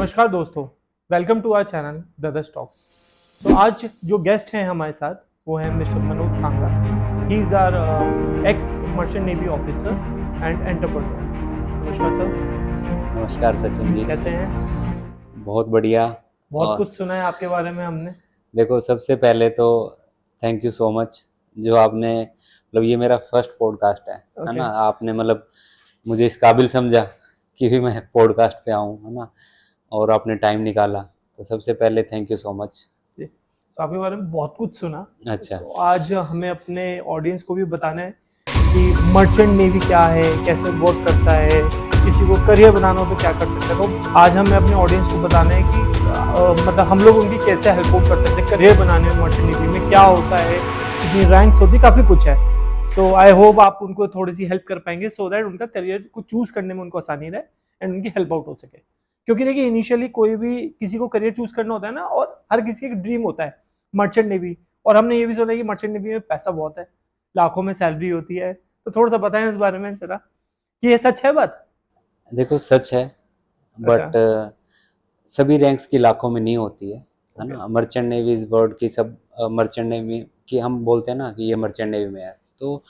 नमस्कार दोस्तों, welcome to our channel brothers talk. तो आज जो गेस्ट हैं हमारे साथ वो हैं mister Manoj Sanga. He is our ex merchant navy officer and entrepreneur. नमस्कार सर। नमस्कार सचिन जी। कैसे हैं? बहुत बढ़िया। बहुत और कुछ सुना है आपके बारे में हमने। देखो, सबसे पहले तो थैंक यू सो मच जो आपने मतलब ये मेरा फर्स्ट पॉडकास्ट है ओके ना। आपने मतलब मुझे इस काबिल समझा कि भी मैं पॉडकास्ट पे आऊँ, है ना, और आपने टाइम निकाला, तो सबसे पहले थैंक यू सो मच। जी, तो आपके बारे में बहुत कुछ सुना। अच्छा। तो आज हमें अपने ऑडियंस को भी बताना है कि मर्चेंट नेवी क्या है, कैसे वर्क करता है, किसी को करियर बनाना हो तो क्या कर सकते हैं। तो आज हमें अपने ऑडियंस को बताना है कि मतलब हम लोग उनकी कैसे हेल्प आउट कर सकते हैं करियर बनाने में। मर्चेंट नेवी में क्या होता है, कितनी रैंक्स होती है, काफ़ी कुछ है। सो आई होप आप उनको थोड़ी सी हेल्प कर पाएंगे सो दैट उनका करियर को चूज करने में उनको आसानी रहे एंड उनकी हेल्प आउट हो सके। क्योंकि देखिए इनिशियली कोई भी किसी को करियर चूज करना होता है ना, और हर किसी का ड्रीम होता है मर्चेंट नेवी। और हमने ये भी सुना है कि मर्चेंट नेवी में पैसा बहुत है, लाखों में सैलरी होती है। तो थोड़ा सा बताएं इस बारे में जरा कि ये सच है बात। देखो, सच है, अच्छा। बट सभी रैंक्स की लाखों में नहीं होती है ओके। ना। मर्चेंट नेवी इस वर्ड की सब मर्चेंट नेवी की हम बोलते हैं ना कि ये मर्चेंट नेवी में है, तो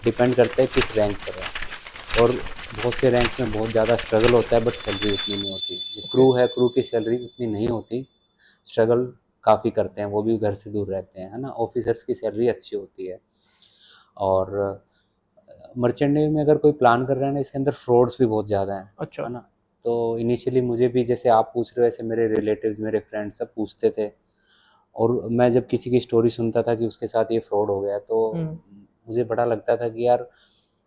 डिपेंड करता है किस रैंक पर है। और बहुत से रैंक्स में बहुत ज़्यादा स्ट्रगल होता है, बट सैलरी उतनी नहीं होती। जो ओके। क्रू है, क्रू की सैलरी उतनी नहीं होती। स्ट्रगल काफ़ी करते हैं, वो भी घर से दूर रहते हैं, है ना। ऑफिसर्स की सैलरी अच्छी होती है। और मर्चेंट नेवी में अगर कोई प्लान कर रहा है ना, इसके अंदर फ्रॉड्स भी बहुत ज़्यादा हैं, अच्छा। है ना। तो इनिशियली मुझे भी जैसे आप पूछ रहे हो, ऐसे मेरे रिलेटिव्स, मेरे फ्रेंड्स सब पूछते थे। और मैं जब किसी की स्टोरी सुनता था कि उसके साथ ये फ्रॉड हो गया, तो हम्म। मुझे बड़ा लगता था कि यार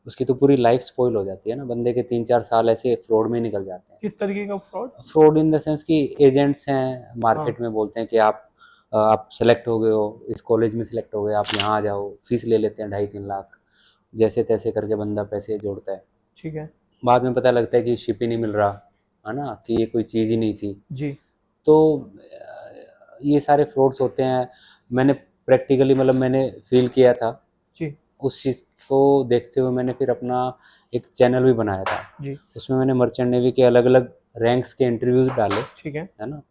उसकी तो पूरी लाइफ स्पॉइल हो जाती है ना। बंदे के 3-4 साल ऐसे फ्रॉड में निकल जाते हैं। किस तरीके का fraud? Fraud in the sense कि एजेंट्स हैं हाँ। मार्केट में, बोलते हैं कि आप सेलेक्ट हो गए हो, इस कॉलेज में सेलेक्ट हो गए, आप यहाँ आ जाओ, फीस ले लेते हैं 2.5-3 लाख। जैसे तैसे करके बंदा पैसे जोड़ता है। ठीक है। बाद में पता लगता है कि शिप ही नहीं मिल रहा, है ना, कि ये कोई चीज़ ही नहीं थी। जी। तो ये सारे फ्रॉड्स होते हैं। मैंने प्रैक्टिकली मतलब मैंने फील किया था। जी। उस चीज़ को देखते हुए मैंने फिर अपना एक चैनल भी बनाया था। जी। उसमें मैंने मर्चेंट नेवी के अलग अलग रैंक्स के इंटरव्यूज़ डाले, ठीक है। है ना।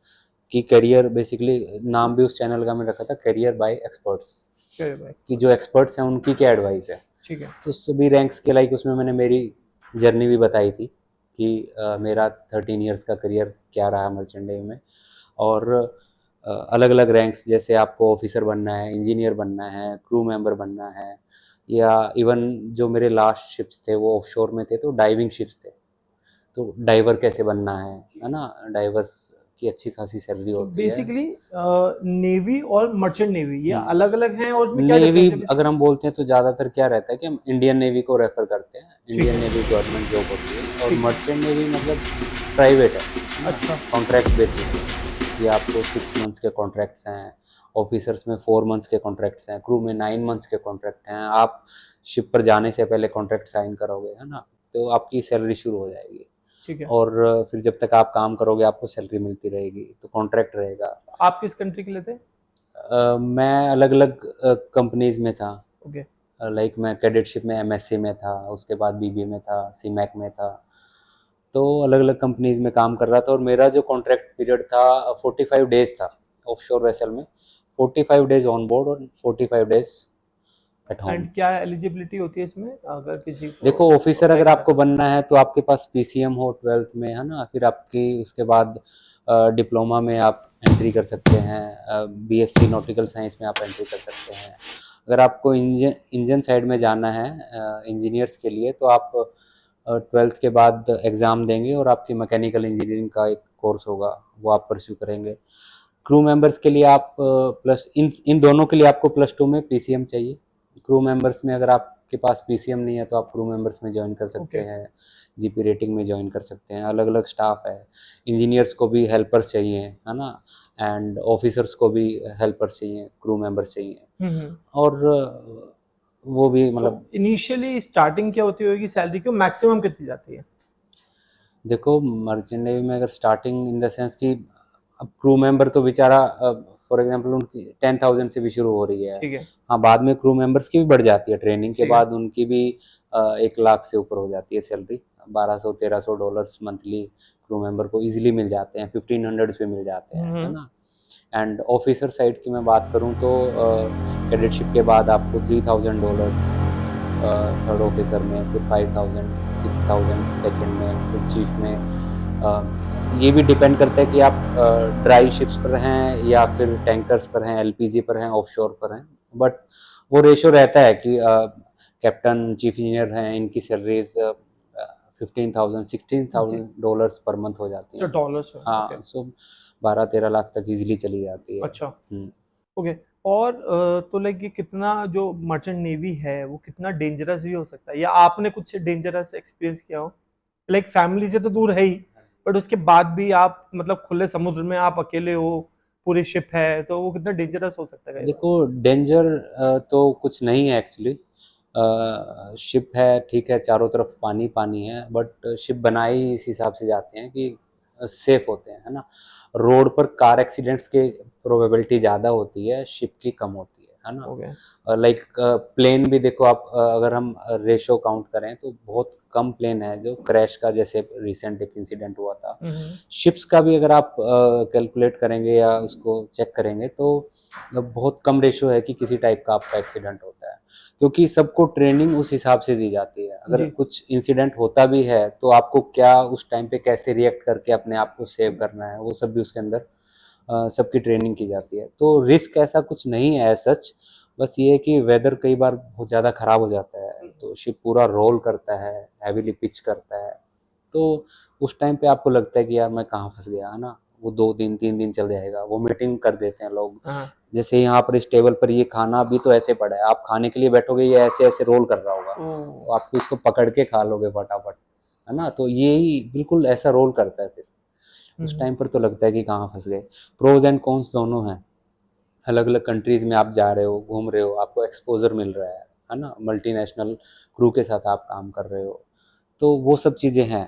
कि करियर बेसिकली, नाम भी उस चैनल का मैंने रखा था करियर बाय एक्सपर्ट्स, चलिए भाई। कि जो एक्सपर्ट्स हैं उनकी क्या एडवाइस है। ठीक है। तो सभी रैंक्स के लाइक उसमें मैंने मेरी जर्नी भी बताई थी कि मेरा 13 ईयर्स का करियर क्या रहा मर्चेंट नेवी में। और अलग अलग रैंक्स, जैसे आपको ऑफिसर बनना है, इंजीनियर बनना है, क्रू मेंबर बनना है, या इवन जो मेरे लास्ट शिप्स थे वो ऑफशोर में थे, तो डाइविंग शिप्स थे। तो डाइवर कैसे बनना है ना। डाइवर्स की अच्छी खासी सैलरी सो होती है। बेसिकली नेवी और मर्चेंट नेवी ये हम्म। अलग अलग हैं, और उसमें क्या नेवी डिफरेंस है अगर बेसिकली? हम बोलते हैं तो ज़्यादातर क्या रहता है कि हम इंडियन नेवी को रेफर करते हैं। ठीक इंडियन है। नेवी गवर्नमेंट जॉब होती है, और ठीक है। मर्चेंट नेवी मतलब प्राइवेट है ना। अच्छा। कॉन्ट्रैक्ट बेसिस पे ये आपको 6 मंथ्स के कॉन्ट्रैक्ट्स हैं। ऑफिसर्स में 4 मंथ्स के कॉन्ट्रैक्ट्स हैं, क्रू में 9 मंथ्स के कॉन्ट्रैक्ट हैं। आप शिप पर जाने से पहले कॉन्ट्रैक्ट साइन करोगे, है ना, तो आपकी सैलरी शुरू हो जाएगी। ठीक है। और फिर जब तक आप काम करोगे आपको सैलरी मिलती रहेगी, तो कॉन्ट्रैक्ट रहेगा। आप किस कंट्री के लिए थे? मैं अलग अलग कंपनीज में था। ओके। लाइक मैं कैडेटशिप में एमएससी में था, उसके बाद बीबीए में था, सीमैक में था। तो अलग अलग कंपनीज में काम कर रहा था, और मेरा जो कॉन्ट्रैक्ट पीरियड था 45 डेज था ऑफशोर वेसल में। 45 डेज ऑन बोर्ड और 45 डेज एट होम। एंड क्या एलिजिबिलिटी होती है इसमें अगर किसी को देखो, ऑफिसर अप्लाई अगर करना है? आपको बनना है तो आपके पास पीसीएम हो 12th में, है ना। फिर आपकी उसके बाद डिप्लोमा में आप एंट्री कर सकते हैं। बीएससी नॉटिकल साइंस में आप एंट्री कर सकते हैं। अगर आपको इंजन इंजन साइड में जाना है इंजीनियर्स के लिए, तो आप 12th के बाद एग्ज़ाम देंगे, और आपकी मैकेनिकल इंजीनियरिंग का एक कोर्स होगा, वो आप परस्यू करेंगे। क्रू मेंबर्स के लिए आप प्लस इन इन दोनों के लिए आपको +2 में पीसीएम चाहिए। क्रू मेंबर्स में अगर आपके पास पीसीएम नहीं है तो आप क्रू मेंबर्स में ज्वाइन कर सकते ओके। हैं, जीपी रेटिंग में ज्वाइन कर सकते हैं। अलग अलग स्टाफ है। इंजीनियर्स को भी हेल्पर्स चाहिए, है ना, एंड ऑफिसर्स को भी हेल्पर्स चाहिए, क्रू मेंबर्स चाहिए। हम्म। और वो भी सो मतलब, इनिशियली स्टार्टिंग क्या होती होगी सैलरी की, मैक्सिमम कितनी जाती है? देखो, मर्चेंट नेवी में अगर स्टार्टिंग इन द सेंस कि अब क्रू मेंबर तो बेचारा फॉर एग्जांपल उनकी 10,000 से भी शुरू हो रही है। ठीक है। हाँ, बाद में क्रू मेंबर्स की भी बढ़ जाती है, ट्रेनिंग के ठीक है। बाद उनकी भी 1 लाख से ऊपर हो जाती है सैलरी। $1200-1300 मंथली क्रू मेंबर को इजीली मिल जाते हैं, 1500 पे मिल जाते हैं, है ना। एंड ऑफिसर साइड की मैं बात करूं तो कैडेटशिप के बाद आपको $3000 थर्ड ऑफिसर में, फिर 5000, 6000 सेकंड में, फिर चीफ में। ये भी डिपेंड करता है कि आप ड्राई शिप्स पर हैं या फिर टैंकर्स पर हैं, एलपीजी पर हैं, ऑफशोर पर हैं, बट वो रेशो रहता है कि कैप्टन, चीफ इंजीनियर हैं, इनकी सैलरीज $15,000-16,000 पर मंथ हो जाती अच्छा, हैं। डॉलर्स में। हाँ, सो 12-13 लाख तक इजीली चली जाती है। अच्छा, ओके। और तो लाइक ये कितना, जो मर्चेंट नेवी है वो कितना डेंजरस भी हो सकता है, या आपने कुछ डेंजरस एक्सपीरियंस किया हो? लाइक फैमिली से तो दूर है ही, बट उसके बाद भी आप मतलब खुले समुद्र में आप अकेले हो, पूरी शिप है, तो वो कितना डेंजरस हो सकता है कई बार? देखो, डेंजर तो कुछ नहीं है एक्चुअली। शिप है, ठीक है, चारों तरफ पानी पानी है, बट शिप बनाई इस हिसाब से जाते हैं कि सेफ होते हैं, है ना। रोड पर कार एक्सीडेंट्स के प्रोबेबिलिटी ज़्यादा होती है, शिप की कम होती है ना। ओके। लाइक प्लेन भी देखो आप, अगर हम रेशो काउंट करें तो बहुत कम प्लेन है जो क्रैश का, जैसे रिसेंट एक इंसिडेंट हुआ था। शिप्स का भी अगर आप कैलकुलेट करेंगे या उसको चेक करेंगे तो बहुत कम रेशो है कि किसी टाइप का आपका एक्सीडेंट होता है, क्योंकि सबको ट्रेनिंग उस हिसाब से दी जाती है। अगर जी। कुछ इंसिडेंट होता भी है तो आपको क्या उस टाइम पे कैसे रिएक्ट करके अपने आप को सेव करना है, वो सब भी उसके अंदर सबकी ट्रेनिंग की जाती है। तो रिस्क ऐसा कुछ नहीं है सच, बस ये है कि वेदर कई बार बहुत ज़्यादा ख़राब हो जाता है तो शिप पूरा रोल करता है, हैवीली पिच करता है, तो उस टाइम पे आपको लगता है कि यार मैं कहाँ फंस गया, है ना। वो 2 दिन 3 दिन चल जाएगा, वो मीटिंग कर देते हैं लोग। जैसे यहाँ पर इस टेबल पर ये खाना अभी तो ऐसे पड़ा है, आप खाने के लिए बैठोगे ये ऐसे ऐसे रोल कर रहा होगा, तो आपको इसको पकड़ के खा लोगे फटाफट, है ना। तो यही बिल्कुल ऐसा रोल करता है। फिर उस टाइम पर तो लगता है कि कहाँ फंस गए। प्रोज एंड कॉन्स दोनों हैं। अलग अलग कंट्रीज में आप जा रहे हो, घूम रहे हो, आपको एक्सपोजर मिल रहा है ना। मल्टीनेशनल क्रू के साथ आप काम कर रहे हो, तो वो सब चीज़ें हैं।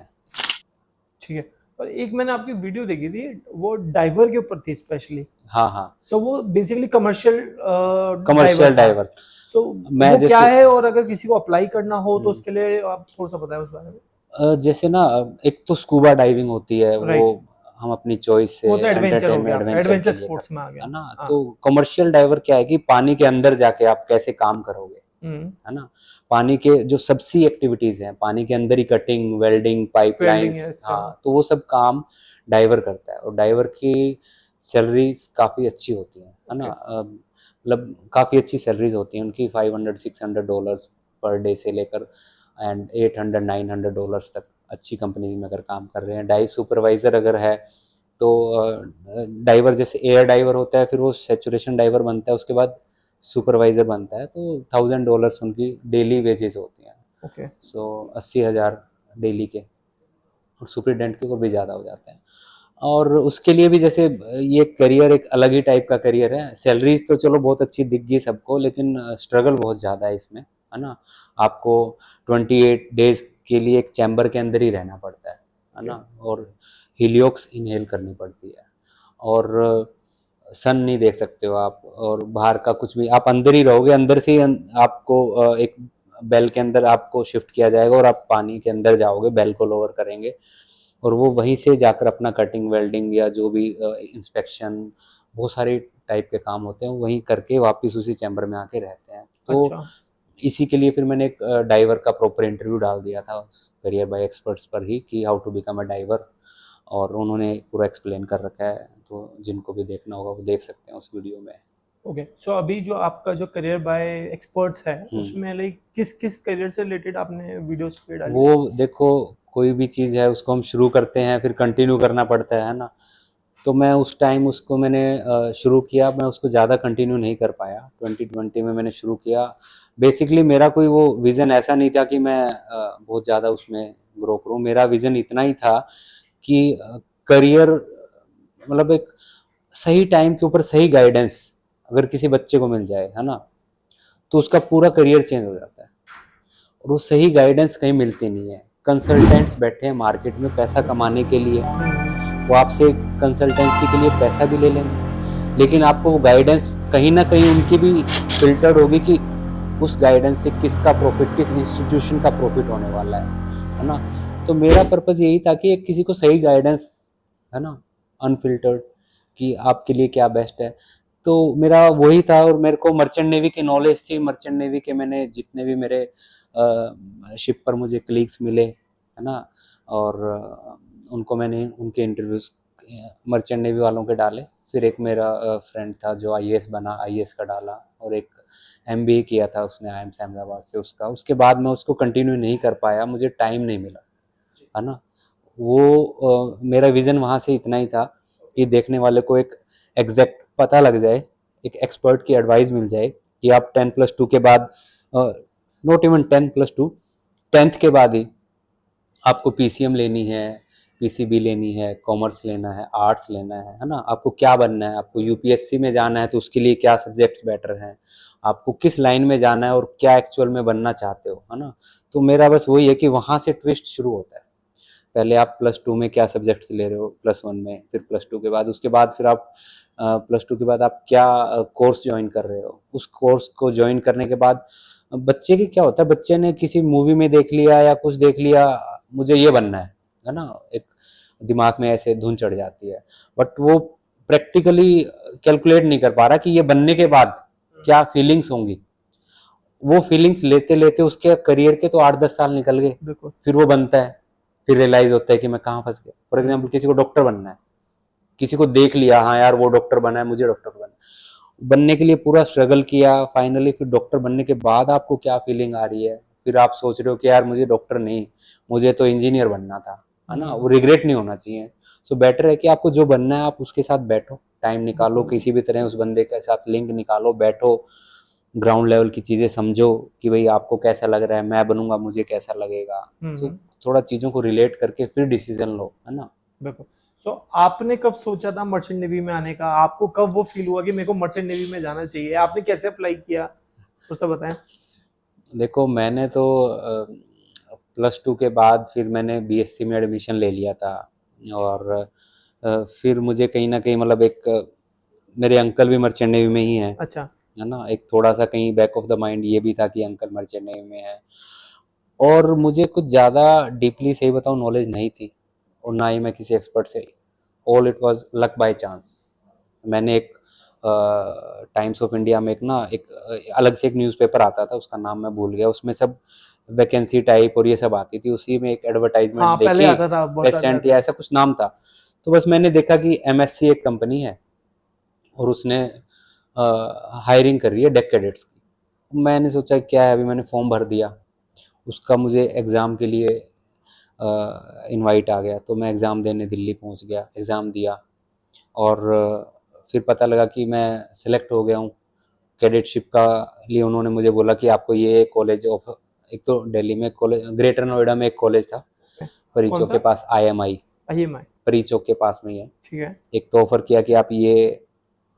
ठीक है। और एक मैंने आपकी वीडियो देखी थी, वो डाइवर के ऊपर थी स्पेशली। हाँ हाँ, सो वो बेसिकली कमर्शियल डाइवर। सो मैं वो क्या जैसे है, और अगर किसी को अप्लाई करना हो तो उसके लिए आप थोड़ा सा बताएं उस बारे में। जैसे ना, एक तो स्कूबा डाइविंग होती है, वो राइट। हम अपनी चॉइस से वो तो एडवेंचर हो एंटरटेनमेंट गया, एडवेंचर एडवेंचर के लिए स्पोर्ट्स करते में हैं, आ गया। है ना। हाँ। तो कमर्शियल डाइवर क्या है कि पानी के अंदर जाके आप कैसे काम करोगे, है ना। पानी के जो सबसी एक्टिविटीज हैं, पानी के अंदर ही कटिंग, वेल्डिंग, पाइपलाइंस, हाँ, तो वो सब काम डाइवर करता है। और डाइवर की सैलरीज काफ़ी अच्छी होती है ना। मतलब काफ़ी अच्छी सैलरीज होती हैं उनकी, $500-600 पर डे से लेकर एंड $800-900 तक अच्छी कंपनीज में अगर काम कर रहे हैं। डाइव सुपरवाइज़र अगर है तो डाइवर जैसे एयर डाइवर होता है, फिर वो सैचुरेशन डाइवर बनता है, उसके बाद सुपरवाइज़र बनता है, तो $1000 उनकी डेली वेजेस होती हैं। ओके। सो 80,000 डेली के, और सुपरिटेंडेंट के को भी ज़्यादा हो जाते हैं। और उसके लिए भी जैसे ये करियर एक अलग ही टाइप का करियर है। सैलरीज तो चलो बहुत अच्छी दिख गई सबको, लेकिन स्ट्रगल बहुत ज़्यादा है इसमें, है ना। आपको 28 डेज के लिए एक चैम्बर के अंदर ही रहना पड़ता है ना। और हीलियोक्स इनहेल करनी पड़ती है, और सन नहीं देख सकते हो आप, और बाहर का कुछ भी, आप अंदर ही रहोगे। अंदर से ही आपको एक बेल के अंदर आपको शिफ्ट किया जाएगा और आप पानी के अंदर जाओगे, बेल को लोअर करेंगे, और वो वहीं से जाकर अपना कटिंग, वेल्डिंग या जो भी इंस्पेक्शन, बहुत सारे टाइप के काम होते हैं, वहीं करके वापस उसी चैम्बर में आके रहते हैं। तो अच्छा। इसी के लिए फिर मैंने एक डाइवर का प्रॉपर इंटरव्यू डाल दिया था करियर बाय एक्सपर्ट्स पर ही, कि how to become a diver, और उन्होंने पूरा एक्सप्लेन कर रखा है, तो जिनको भी देखना होगा वो देख सकते हैं उस वीडियो में। ओके। सो अभी जो आपका जो करियर बाय एक्सपर्ट्स है, उसमें लाइक किस किस करियर से रिलेटेड आपने वीडियोस पे डाली? वो देखो, कोई भी चीज़ है उसको हम शुरू करते हैं, फिर कंटिन्यू करना पड़ता है ना। तो मैं उस टाइम उसको मैंने शुरू किया, मैं उसको ज़्यादा कंटिन्यू नहीं कर पाया। 2020 में मैंने शुरू किया। बेसिकली मेरा कोई वो विज़न ऐसा नहीं था कि मैं बहुत ज़्यादा उसमें ग्रो करूँ। मेरा विज़न इतना ही था कि करियर, मतलब एक सही टाइम के ऊपर सही गाइडेंस अगर किसी बच्चे को मिल जाए, है ना, तो उसका पूरा करियर चेंज हो जाता है। और वो सही गाइडेंस कहीं मिलती नहीं है। कंसल्टेंट्स बैठे हैं मार्केट में पैसा कमाने के लिए, वो आपसे कंसल्टेंसी के लिए पैसा भी ले लेंगे, लेकिन आपको वो गाइडेंस कहीं ना कहीं उनकी भी फिल्टर्ड होगी कि उस गाइडेंस से किसका प्रॉफिट, किस इंस्टीट्यूशन का प्रॉफिट होने वाला है ना। तो मेरा पर्पज़ यही था कि एक किसी को सही गाइडेंस, है ना, अनफ़िल्टर्ड, कि आपके लिए क्या बेस्ट है। तो मेरा वही था, और मेरे को मर्चेंट नेवी की नॉलेज थी। मर्चेंट नेवी के मैंने जितने भी मेरे शिप पर मुझे कलीग्स मिले, है ना, और उनको मैंने उनके इंटरव्यूज़ मर्चेंट नेवी वालों के डाले। फिर एक मेरा फ्रेंड था जो आईएएस बना, आईएएस का डाला, और एक एमबीए किया था उसने आईएमसी अहमदाबाद से उसका। उसके बाद मैं उसको कंटिन्यू नहीं कर पाया, मुझे टाइम नहीं मिला, है ना। वो मेरा विज़न वहाँ से इतना ही था कि देखने वाले को एक एग्जैक्ट पता लग जाए, एक एक्सपर्ट की एडवाइस मिल जाए कि आप 10+2 के बाद, नॉट इवन 10+2, 10th के बाद ही आपको पीसीएम लेनी है, पीसीबी लेनी है, कॉमर्स लेना है, आर्ट्स लेना है ना, आपको क्या बनना है, आपको यूपीएससी में जाना है तो उसके लिए क्या सब्जेक्ट्स बेटर हैं, आपको किस लाइन में जाना है और क्या एक्चुअल में बनना चाहते हो, है ना। तो मेरा बस वही है कि वहाँ से ट्विस्ट शुरू होता है। पहले आप +2 में क्या सब्जेक्ट्स ले रहे हो, +1 में, फिर +2 के बाद, उसके बाद फिर आप +2 के बाद आप क्या कोर्स ज्वाइन कर रहे हो। उस कोर्स को ज्वाइन करने के बाद बच्चे की क्या होता है, बच्चे ने किसी मूवी में देख लिया या कुछ देख लिया, मुझे ये बनना है ना, एक दिमाग में ऐसे धुन चढ़ जाती है। बट वो प्रैक्टिकली कैलकुलेट नहीं कर पा रहा कि ये बनने के बाद क्या फीलिंग्स होंगी। वो फीलिंग्स लेते लेते उसके करियर के तो 8-10 साल निकल गए। बिल्कुल। फिर वो बनता है, फिर रियलाइज होता है कि मैं कहाँ फंस गया। फॉर एग्जाम्पल किसी को डॉक्टर बनना है, किसी को देख लिया, हाँ यार वो डॉक्टर बना है, मुझे डॉक्टर बनना है, बनने के लिए पूरा स्ट्रगल किया, फाइनली फिर डॉक्टर बनने के बाद आपको क्या फीलिंग आ रही है, फिर आप सोच रहे हो कि यार मुझे डॉक्टर नहीं, मुझे तो इंजीनियर बनना था, है ना। वो रिग्रेट नहीं होना चाहिए। सो बेटर है कि आपको जो बनना है आप उसके साथ बैठो, टाइम निकालो, किसी भी तरह उस बंदे के साथ लिंक निकालो, बैठो, ग्राउंड लेवल की चीज़ें समझो कि भाई आपको कैसा लग रहा है, मैं बनूंगा मुझे कैसा लगेगा। तो थोड़ा चीज़ों को रिलेट करके फिर डिसीजन लो, है ना। बिल्कुल। सो आपने कब सोचा था मर्चेंट नेवी में आने का? आपको कब वो फील हुआ कि मेरे को मर्चेंट नेवी में जाना चाहिए? आपने कैसे अप्लाई किया? तो सब बताएं। देखो मैंने तो +2 के बाद फिर मैंने बीएससी में एडमिशन ले लिया था, और फिर मुझे कहीं ना कहीं मतलब एक मेरे अंकल भी मर्चेंट नेवी में ही हैं, अच्छा। है ना, एक थोड़ा सा कहीं बैक ऑफ द माइंड ये भी था कि अंकल मर्चेंट नेवी में है। और मुझे कुछ ज़्यादा डीपली सही बताऊँ नॉलेज नहीं थी, और ना ही मैं किसी एक्सपर्ट से, all it was luck by chance. मैंने एक टाइम्स ऑफ इंडिया में एक ना एक अलग से एक न्यूज़पेपर आता था, उसका नाम मैं भूल गया, उसमें सब वैकेंसी टाइप और ये सब आती थी, उसी में एक एडवर्टाइजमेंट हाँ, पहले देखी, आता था, बहुत सारे एसेंट आते या थे। ऐसा कुछ नाम था। तो बस मैंने देखा कि एमएससी एक कंपनी है और उसने हायरिंग कर रही है डेक कैडेट्स की। मैंने सोचा क्या है, अभी मैंने फॉर्म भर दिया, उसका मुझे एग्ज़ाम के लिए इनवाइट आ गया, तो मैं एग्ज़ाम देने दिल्ली पहुंच गया, एग्ज़ाम दिया, और फिर पता लगा कि मैं सिलेक्ट हो गया हूँ कैडेटशिप का लिए। उन्होंने मुझे बोला कि आपको ये कॉलेज ऑफ, एक तो दिल्ली में कॉलेज, ग्रेटर नोएडा में एक कॉलेज था परी कौन चौक सा? के पास, आईएमआई, IMI। परी चौक के पास में ही है। ठीक है। एक तो ऑफर किया कि आप ये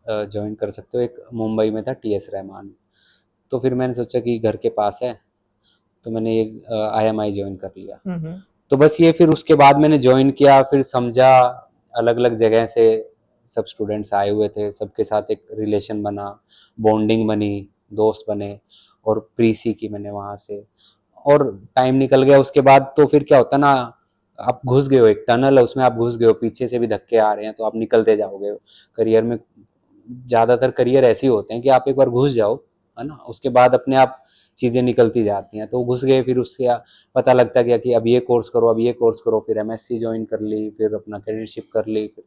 ज्वाइन कर सकते हो, एक मुंबई में था टीएस रहमान। तो फिर मैंने सोचा कि घर के पास है, तो मैंने ये आईएमआई ज्वाइन कर लिया। हम्म। तो बस ये फिर उसके बाद मैंने ज्वाइन किया, फिर समझा, अलग अलग जगह से सब स्टूडेंट्स आए हुए थे, सबके साथ एक रिलेशन बना, बॉन्डिंग बनी, दोस्त बने, और प्री सी की मैंने वहाँ से। और टाइम निकल गया उसके बाद, तो फिर क्या होता है ना, आप घुस गए हो, एक टनल है उसमें आप घुस गए हो, पीछे से भी धक्के आ रहे हैं तो आप निकलते जाओगे। करियर में ज़्यादातर करियर ऐसे ही होते हैं कि आप एक बार घुस जाओ, है ना, उसके बाद अपने आप चीज़ें निकलती जाती हैं। तो घुस गए, फिर उससे पता लगता गया कि अब ये कोर्स करो, अब ये कोर्स करो, फिर एमएससी ज्वाइन कर ली, फिर अपना कैडेटशिप कर ली, फिर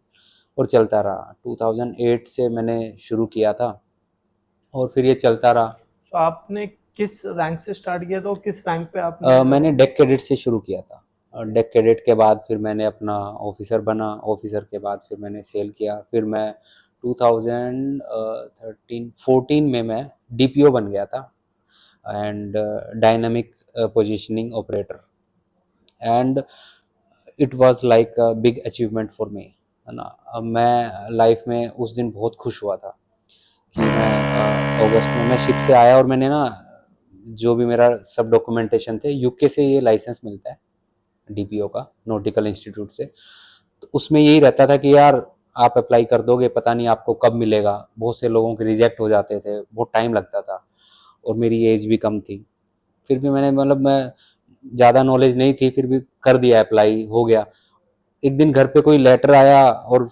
और चलता रहा। 2008 से मैंने शुरू किया था और फिर ये चलता रहा। तो आपने किस रैंक से स्टार्ट किया था और किस रैंक पे आपने मैंने डेक कैडेट से शुरू किया था, और डेक कैडेट के बाद फिर मैंने अपना ऑफिसर बना, ऑफिसर के बाद फिर मैंने सेल किया, फिर मैं 2013-14 में मैं डीपीओ बन गया था, and dynamic positioning operator, and it was like a big achievement for me, है ना। अब मैं लाइफ में उस दिन बहुत खुश हुआ था कि मैं अगस्त में मैं शिप से आया, और मैंने ना जो भी मेरा सब डॉक्यूमेंटेशन थे, यूके से ये लाइसेंस मिलता है डीपीओ का, नॉटिकल इंस्टीट्यूट से। तो उसमें यही रहता था कि यार आप अप्लाई कर दोगे, पता नहीं आपको कब मिलेगा। बहुत से लोगों के रिजेक्ट हो जाते थे, बहुत टाइम लगता था, और मेरी एज भी कम थी। फिर भी मैंने मतलब मैं ज़्यादा नॉलेज नहीं थी, फिर भी कर दिया, अप्लाई हो गया। एक दिन घर पे कोई लेटर आया और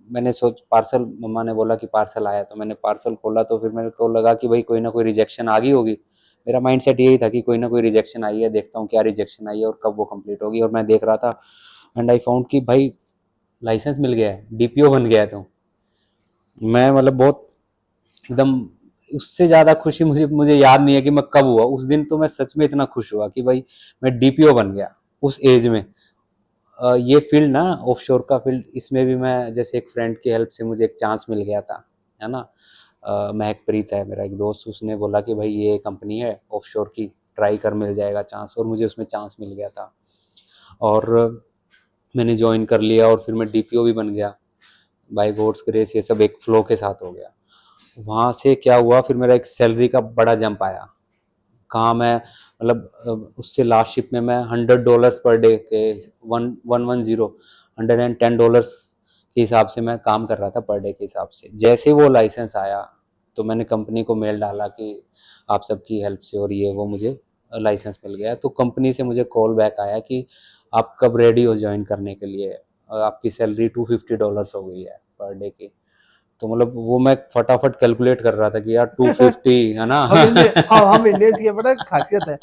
मैंने पार्सल, मम्मा ने बोला कि पार्सल आया, तो मैंने पार्सल खोला तो फिर मेरे को लगा कि भाई कोई ना कोई रिजेक्शन आ गई होगी। मेरा माइंडसेट यही था कि कोई ना कोई रिजेक्शन आई है, देखता हूँ क्या रिजेक्शन आई है और कब वो कंप्लीट होगी। और मैं देख रहा था एंड आई फाउंड कि भाई लाइसेंस मिल गया है, डीपीओ बन गया है। तो मैं मतलब बहुत एकदम, उससे ज़्यादा खुशी मुझे मुझे याद नहीं है कि मैं कब हुआ। उस दिन तो मैं सच में इतना खुश हुआ कि भाई मैं डीपीओ बन गया उस एज में। ये फील्ड ना, ऑफशोर का फील्ड, इसमें भी मैं जैसे एक फ्रेंड की हेल्प से मुझे एक चांस मिल गया था, है ना। महकप्रीत है मेरा एक दोस्त, उसने बोला कि भाई ये कंपनी है ऑफशोर की, ट्राई कर, मिल जाएगा चांस। और मुझे उसमें चांस मिल गया था और मैंने ज्वाइन कर लिया और फिर मैं डीपीओ भी बन गया बाय गॉड्स ग्रेस। ये सब एक फ्लो के साथ हो गया। वहाँ से क्या हुआ, फिर मेरा एक सैलरी का बड़ा जंप आया। कहाँ मैं मतलब उससे लास्ट शिप में मैं $100 पर डे के, 110 $110 के हिसाब से मैं काम कर रहा था पर डे के हिसाब से। जैसे ही वो लाइसेंस आया तो मैंने कंपनी को मेल डाला कि आप सबकी हेल्प से और ये वो मुझे लाइसेंस मिल गया। तो कंपनी से मुझे कॉल बैक आया कि आप कब रेडी हो ज्वाइन करने के लिए, आपकी सैलरी $250 हो गई है पर डे की। तो मतलब वो मैं फटाफट कैलकुलेट कर रहा था कि यार 250 है ना। हम इंडियंस की ये बड़ा खासियत है